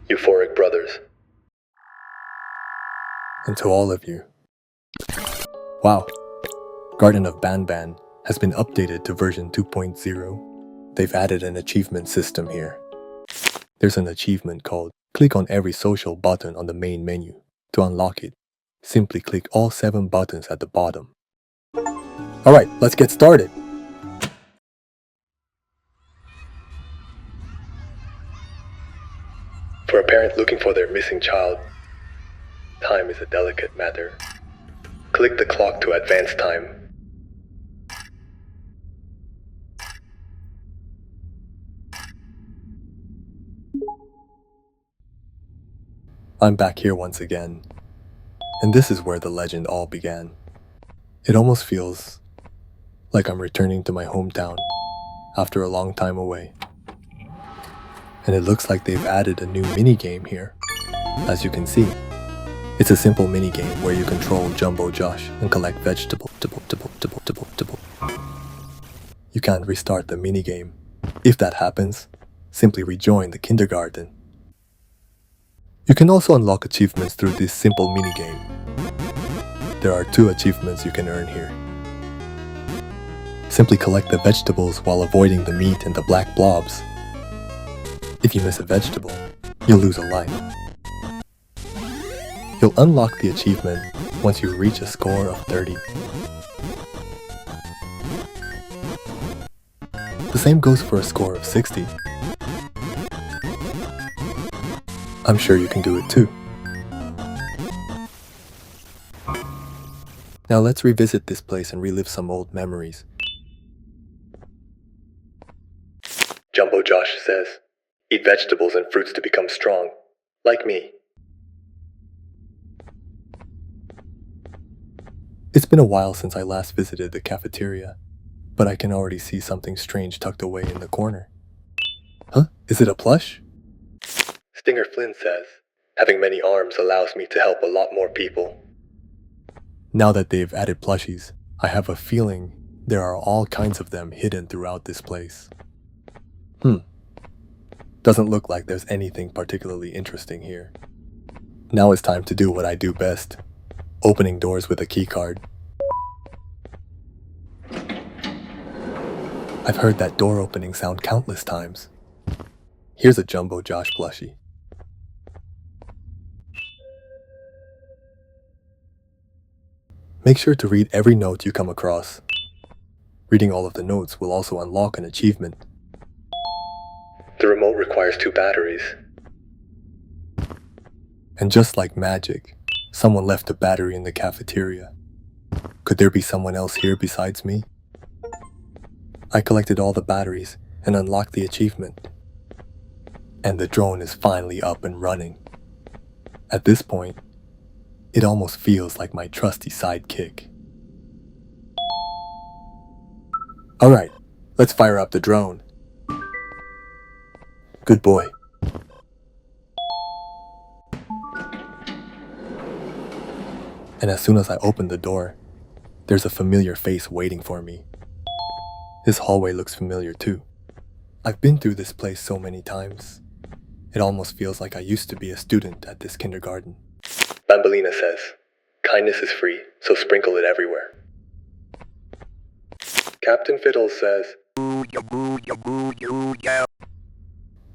Euphoric Brothers. And to all of you. Wow, Garten of BANBAN has been updated to version 2.0. They've added an achievement system here. There's an achievement called click on every social button on the main menu. To unlock it, simply click all 7 buttons at the bottom. Alright, let's get started! For a parent looking for their missing child, time is a delicate matter. Click the clock to advance time. I'm back here once again, and this is where the legend all began. It almost feels like I'm returning to my hometown after a long time away. And it looks like they've added a new minigame here. As you can see, it's a simple minigame where you control Jumbo Josh and collect vegetables. You can't restart the minigame. If that happens, simply rejoin the kindergarten. You can also unlock achievements through this simple minigame. There are 2 achievements you can earn here. Simply collect the vegetables while avoiding the meat and the black blobs. If you miss a vegetable, you'll lose a life. You'll unlock the achievement once you reach a score of 30. The same goes for a score of 60. I'm sure you can do it too. Now let's revisit this place and relive some old memories. Jumbo Josh says, eat vegetables and fruits to become strong, like me. It's been a while since I last visited the cafeteria, but I can already see something strange tucked away in the corner. Huh? Is it a plush? Stinger Flynn says, having many arms allows me to help a lot more people. Now that they've added plushies, I have a feeling there are all kinds of them hidden throughout this place. Doesn't look like there's anything particularly interesting here. Now it's time to do what I do best, opening doors with a keycard. I've heard that door opening sound countless times. Here's a Jumbo Josh plushie. Make sure to read every note you come across. Reading all of the notes will also unlock an achievement. The remote requires 2 batteries. And just like magic, someone left a battery in the cafeteria. Could there be someone else here besides me? I collected all the batteries and unlocked the achievement. And the drone is finally up and running. At this point, it almost feels like my trusty sidekick. Alright, let's fire up the drone. Good boy. And as soon as I open the door, there's a familiar face waiting for me. This hallway looks familiar too. I've been through this place so many times. It almost feels like I used to be a student at this kindergarten. Bambalina says, kindness is free, so sprinkle it everywhere. Captain Fiddles says,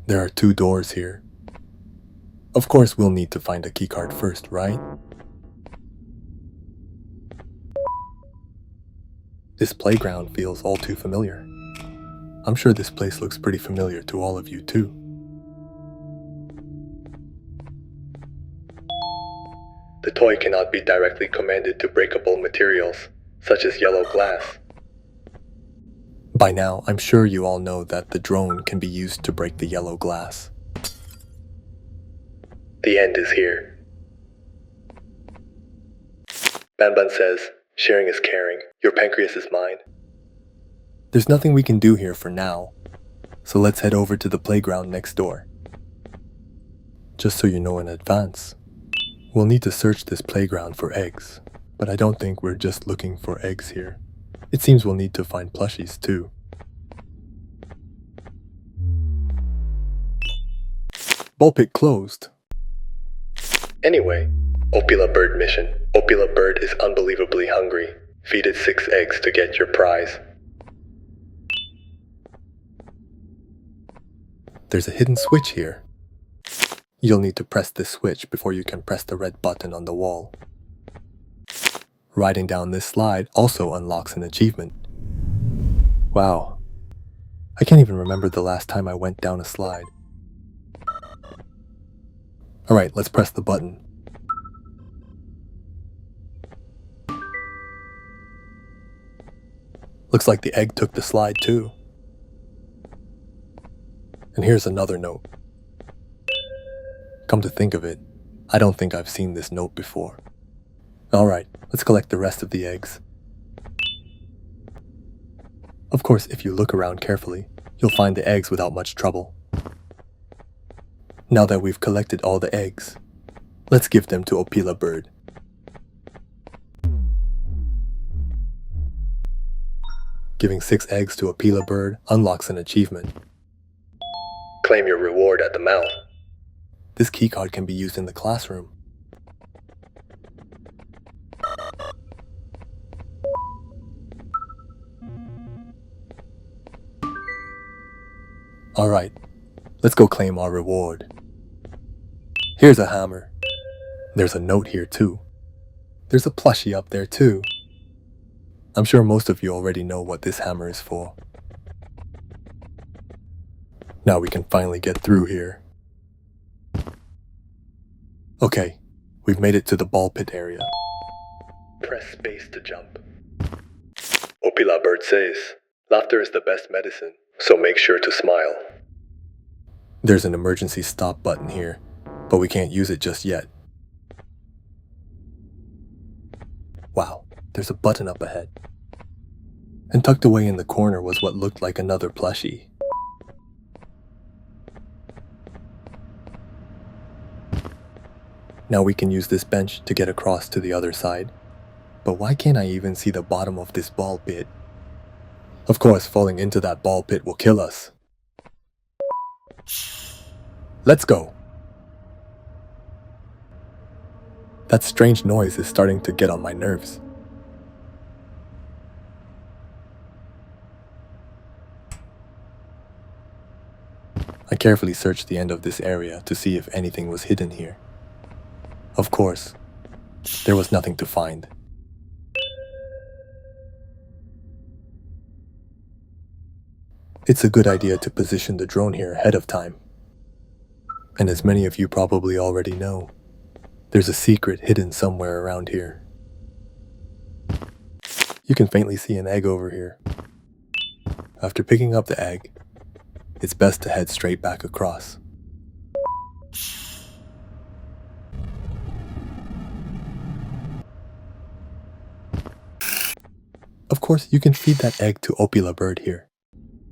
there are 2 doors here. Of course we'll need to find a keycard first, right? This playground feels all too familiar. I'm sure this place looks pretty familiar to all of you too. the toy cannot be directly commanded to breakable materials, such as yellow glass. By now, I'm sure you all know that the drone can be used to break the yellow glass. The end is here. Banban says, sharing is caring. Your pancreas is mine. There's nothing we can do here for now, so let's head over to the playground next door. Just so you know in advance, we'll need to search this playground for eggs, but I don't think we're just looking for eggs here. It seems we'll need to find plushies too. Ball pit closed. Anyway, Opila Bird mission. Opila Bird is unbelievably hungry. Feed it 6 eggs to get your prize. There's a hidden switch here. You'll need to press this switch before you can press the red button on the wall. Riding down this slide also unlocks an achievement. Wow. I can't even remember the last time I went down a slide. Alright, let's press the button. Looks like the egg took the slide too. And here's another note. Come to think of it, I don't think I've seen this note before. Alright, let's collect the rest of the eggs. Of course, if you look around carefully, you'll find the eggs without much trouble. Now that we've collected all the eggs, let's give them to Opila Bird. Giving 6 eggs to Opila Bird unlocks an achievement. Claim your reward at the mouth. This keycard can be used in the classroom. Alright, let's go claim our reward. Here's a hammer. There's a note here too. There's a plushie up there too. I'm sure most of you already know what this hammer is for. Now we can finally get through here. Okay, we've made it to the ball pit area. Press space to jump. Opila Bird says, laughter is the best medicine, so make sure to smile. There's an emergency stop button here, but we can't use it just yet. Wow, there's a button up ahead. And tucked away in the corner was what looked like another plushie. Now we can use this bench to get across to the other side. But why can't I even see the bottom of this ball pit? Of course, falling into that ball pit will kill us. Let's go! That strange noise is starting to get on my nerves. I carefully searched the end of this area to see if anything was hidden here. Of course, there was nothing to find. It's a good idea to position the drone here ahead of time. And as many of you probably already know, there's a secret hidden somewhere around here. You can faintly see an egg over here. After picking up the egg, it's best to head straight back across. Of course, you can feed that egg to Opila Bird here,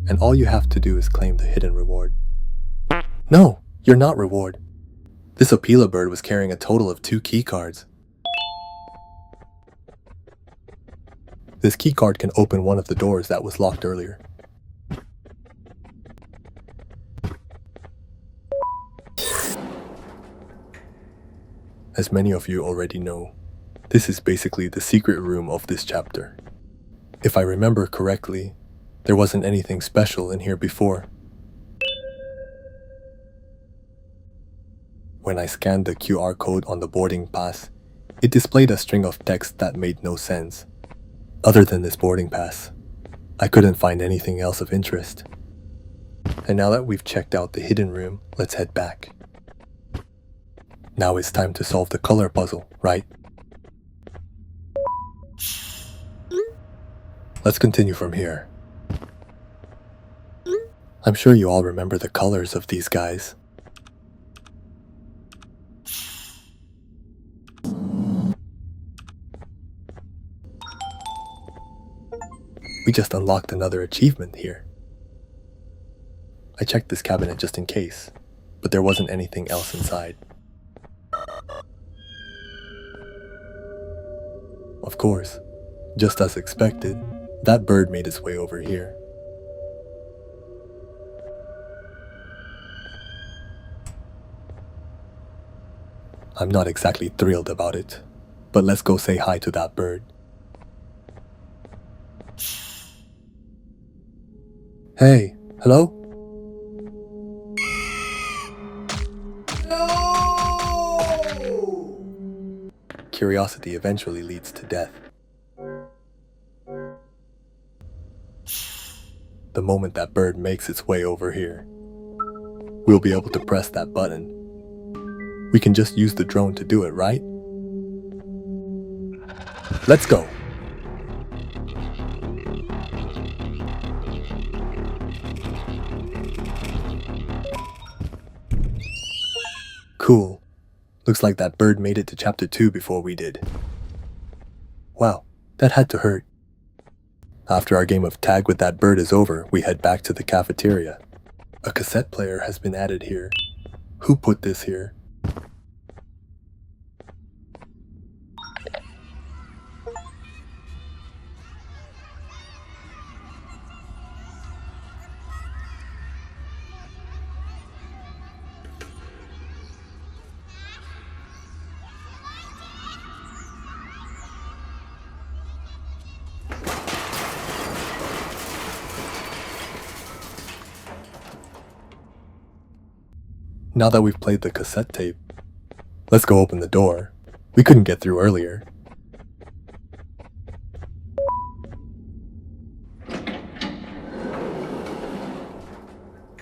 and all you have to do is claim the hidden reward. No, you're not reward. This Opila Bird was carrying a total of 2 keycards. This keycard can open one of the doors that was locked earlier. As many of you already know, this is basically the secret room of this chapter. If I remember correctly, there wasn't anything special in here before. When I scanned the QR code on the boarding pass, it displayed a string of text that made no sense. Other than this boarding pass, I couldn't find anything else of interest. And now that we've checked out the hidden room, let's head back. Now it's time to solve the color puzzle, right? Let's continue from here. I'm sure you all remember the colors of these guys. We just unlocked another achievement here. I checked this cabinet just in case, but there wasn't anything else inside. Of course, just as expected, that bird made its way over here. I'm not exactly thrilled about it, but let's go say hi to that bird. Hey, hello? No! Curiosity eventually leads to death. The moment that bird makes its way over here, we'll be able to press that button. We can just use the drone to do it, right? Let's go! Cool. Looks like that bird made it to Chapter 2 before we did. Wow, that had to hurt. After our game of tag with that bird is over, we head back to the cafeteria. A cassette player has been added here. Who put this here? Now that we've played the cassette tape, let's go open the door. We couldn't get through earlier.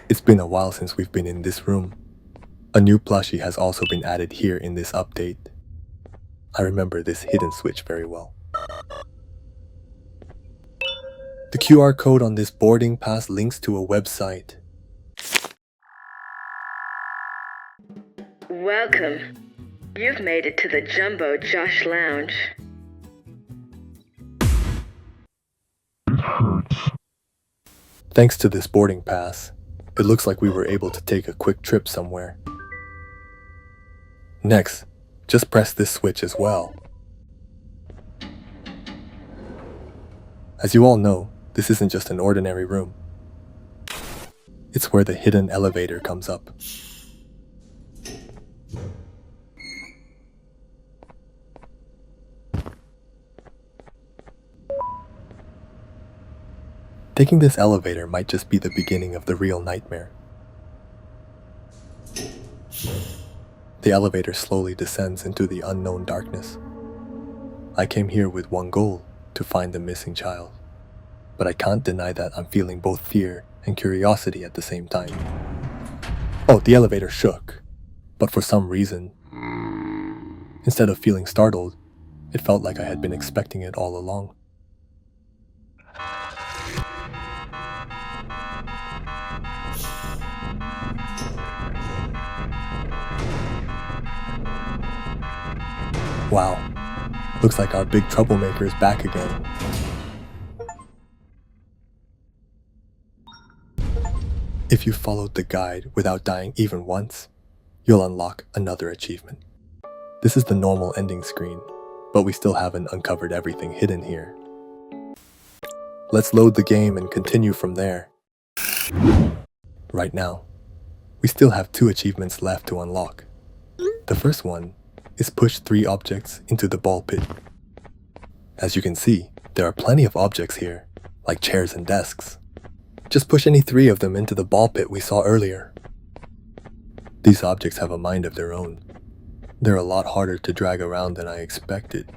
It's been a while since we've been in this room. A new plushie has also been added here in this update. I remember this hidden switch very well. The QR code on this boarding pass links to a website. Welcome. You've made it to the Jumbo Josh Lounge. Thanks to this boarding pass, it looks like we were able to take a quick trip somewhere. Next, just press this switch as well. As you all know, this isn't just an ordinary room. It's where the hidden elevator comes up. Taking this elevator might just be the beginning of the real nightmare. The elevator slowly descends into the unknown darkness. I came here with one goal, to find the missing child. But I can't deny that I'm feeling both fear and curiosity at the same time. Oh, the elevator shook. But for some reason, instead of feeling startled, it felt like I had been expecting it all along. Wow, looks like our big troublemaker is back again. If you followed the guide without dying even once, you'll unlock another achievement. This is the normal ending screen, but we still haven't uncovered everything hidden here. Let's load the game and continue from there. Right now, we still have 2 achievements left to unlock. The first one is push 3 objects into the ball pit. As you can see, there are plenty of objects here, like chairs and desks. Just push any 3 of them into the ball pit we saw earlier. These objects have a mind of their own. They're a lot harder to drag around than I expected.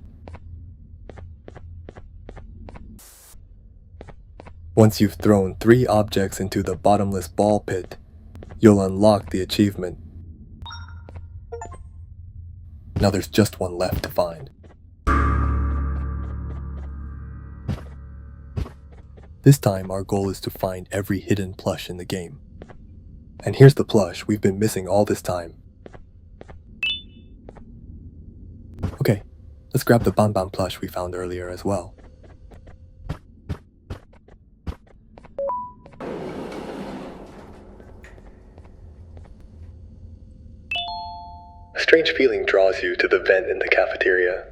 Once you've thrown 3 objects into the bottomless ball pit, you'll unlock the achievement. Now there's just one left to find. This time our goal is to find every hidden plush in the game. And here's the plush we've been missing all this time. Okay, let's grab the BANBAN plush we found earlier as well. A strange feeling draws you to the vent in the cafeteria.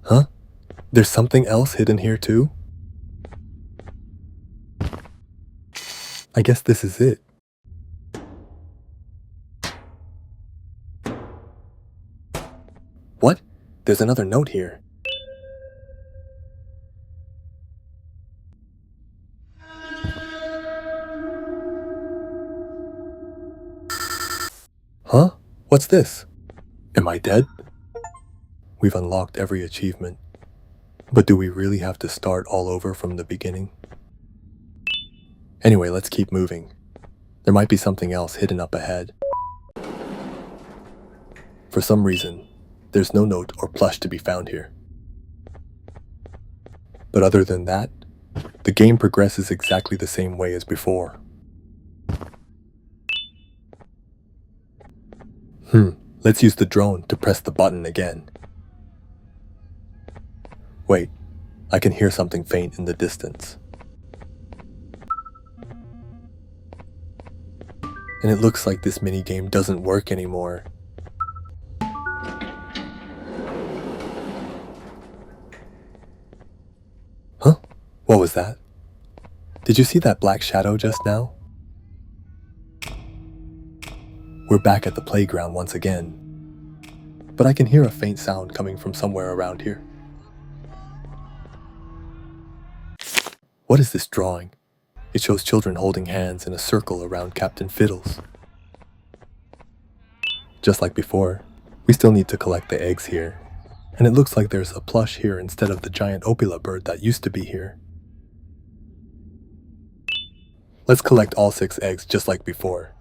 Huh? There's something else hidden here too? I guess this is it. there's another note here. Huh? What's this? Am I dead? We've unlocked every achievement. But do we really have to start all over from the beginning? Anyway, let's keep moving. There might be something else hidden up ahead. For some reason, there's no note or plush to be found here. But other than that, the game progresses exactly the same way as before. Let's use the drone to press the button again. Wait, I can hear something faint in the distance. And it looks like this minigame doesn't work anymore. Huh? What was that? Did you see that black shadow just now? We're back at the playground once again. But I can hear a faint sound coming from somewhere around here. What is this drawing? It shows children holding hands in a circle around Captain Fiddles. Just like before, we still need to collect the eggs here. And it looks like there's a plush here instead of the giant opila bird that used to be here. Let's collect all 6 eggs just like before.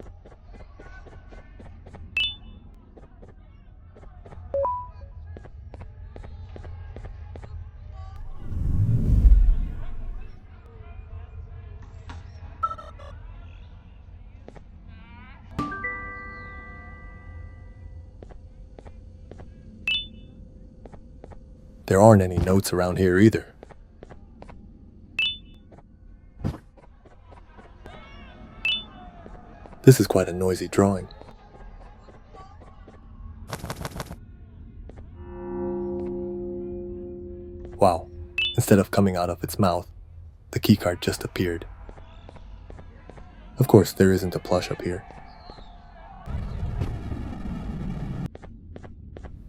There aren't any notes around here either. This is quite a noisy drawing. Wow, instead of coming out of its mouth, the keycard just appeared. Of course, there isn't a plush up here.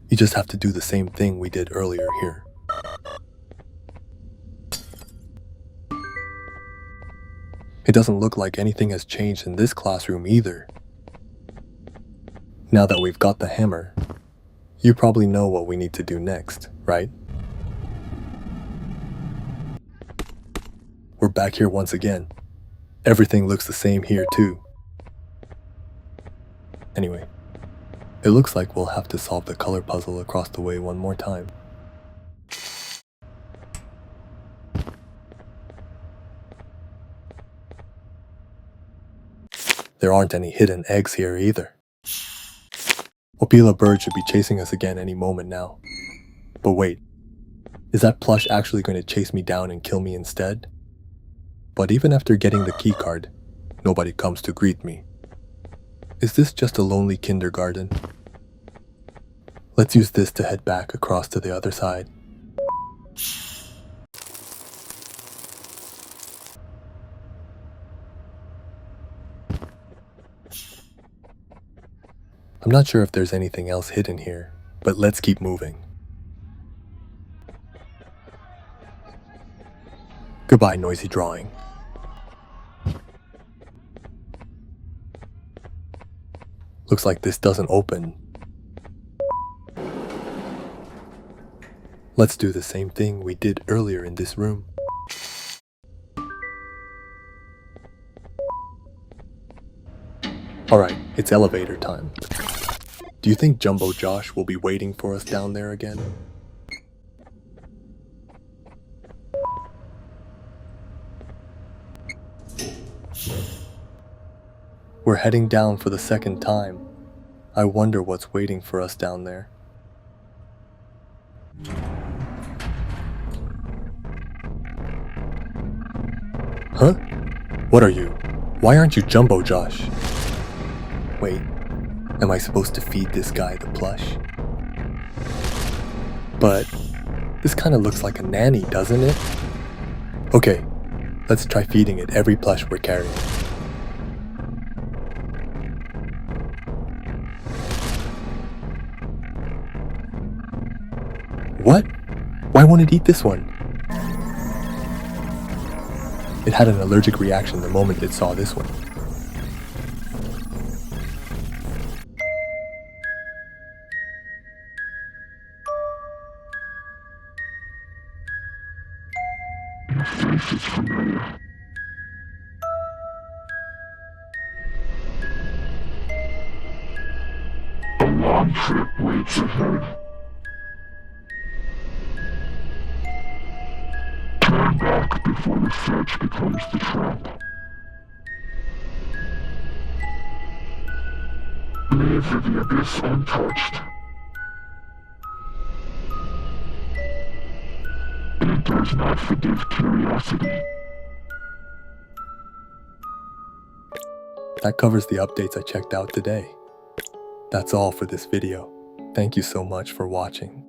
You just have to do the same thing we did earlier here. It doesn't look like anything has changed in this classroom either. Now that we've got the hammer, you probably know what we need to do next, right? We're back here once again. Everything looks the same here too. Anyway, it looks like we'll have to solve the color puzzle across the way one more time. There aren't any hidden eggs here either. Opila bird should be chasing us again any moment now. But wait, is that plush actually going to chase me down and kill me instead? But even after getting the keycard, nobody comes to greet me. Is this just a lonely kindergarten? Let's use this to head back across to the other side. I'm not sure if there's anything else hidden here, but let's keep moving. Goodbye, noisy drawing. Looks like this doesn't open. Let's do the same thing we did earlier in this room. Alright, it's elevator time. Do you think Jumbo Josh will be waiting for us down there again? We're heading down for the second time. I wonder what's waiting for us down there. Huh? What are you? Why aren't you Jumbo Josh? Wait, am I supposed to feed this guy the plush? But this kind of looks like a nanny, doesn't it? Okay, let's try feeding it every plush we're carrying. want to eat this one. It had an allergic reaction the moment it saw this one. Your face is familiar. A long trip waits ahead. Turn back before the search becomes the trap. Leave the abyss untouched. It does not forgive curiosity. That covers the updates I checked out today. That's all for this video. Thank you so much for watching.